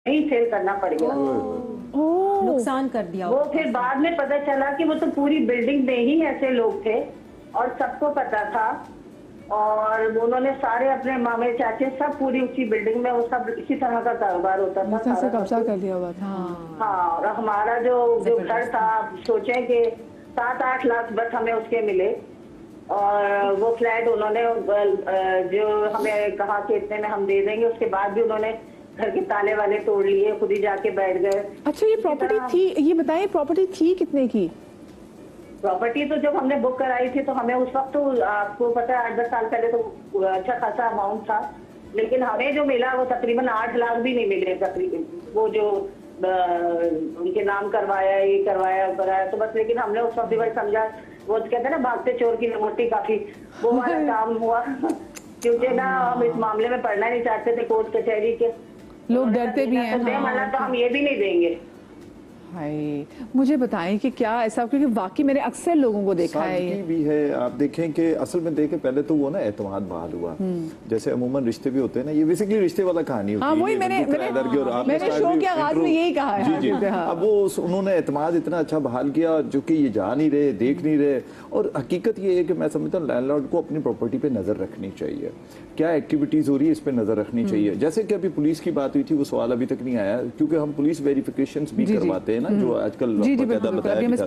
नहीं सेल करना पड़ गया। नुकसान कर दिया। वो फिर बाद में पता चला कि वो तो पूरी बिल्डिंग में ही ऐसे लोग थे और सबको पता था और उन्होंने सारे अपने मामे चाचे सब पूरी उसी बिल्डिंग में वो सब इसी तरह का कारोबार होता था। से कब्जा कर लिया हुआ था। हाँ और हमारा जो घर था सोचे कि 7-8 लाख बस हमें उसके मिले और वो फ्लैट उन्होंने जो हमें कहा कि इतने में हम दे देंगे, उसके बाद भी उन्होंने घर के ताले वाले तोड़ लिए, खुद ही जाके बैठ गए। अच्छा ये प्रॉपर्टी थी, ये बताइए प्रॉपर्टी थी कितने की? प्रॉपर्टी तो जब हमने बुक कराई थी तो हमें उस वक्त तो आपको पता है 8-10 साल पहले तो अच्छा खासा अमाउंट था, लेकिन हमें जो मिला वो तकरीबन 8 लाख भी नहीं मिले तकरीबन, वो जो उनके नाम करवाया ये करवाया तो बस। लेकिन हमने उस वक्त भाई समझा, वो कहते हैं ना भागते चोर की लंगोटी काफी, वो वाला काम हुआ क्योंकि ना हम इस मामले में पढ़ना नहीं चाहते थे कोर्ट कचहरी के, लोग डरते भी हैं। तो हम ये भी नहीं देंगे। हाय मुझे बताएं कि क्या ऐसा, क्योंकि वाकई मैंने अक्सर लोगों को देखा है ये भी है। आप देखें कि असल में देखें पहले तो वो ना एतमाद बहाल हुआ, जैसे अमूमन रिश्ते भी होते हैं ना, ये बेसिकली रिश्ते वाला कहानी होती है। वही मैंने शो के आगाज में यही कहा है। जी जी। अब वो उन्होंने एतमाद इतना अच्छा बहाल किया जो कि ये जा नहीं रहे, देख नहीं रहे। और हकीकत ये है कि मैं समझता हूँ लैंडलॉर्ड को अपनी प्रॉपर्टी पे नजर रखनी चाहिए, क्या एक्टिविटीज हो रही है इस पे नजर रखनी चाहिए। जैसे कि अभी पुलिस की बात हुई थी, वो सवाल अभी तक नहीं आया क्योंकि हम पुलिस वेरिफिकेशन भी करवाते हैं ना, जो आजकल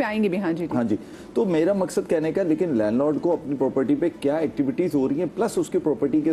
आएंगे भी। हाँ जी हाँ जी। तो मेरा मकसद कहने का, लेकिन लैंडलॉर्ड को अपनी प्रॉपर्टी पे क्या एक्टिविटीज हो रही हैं प्लस उसके प्रॉपर्टी के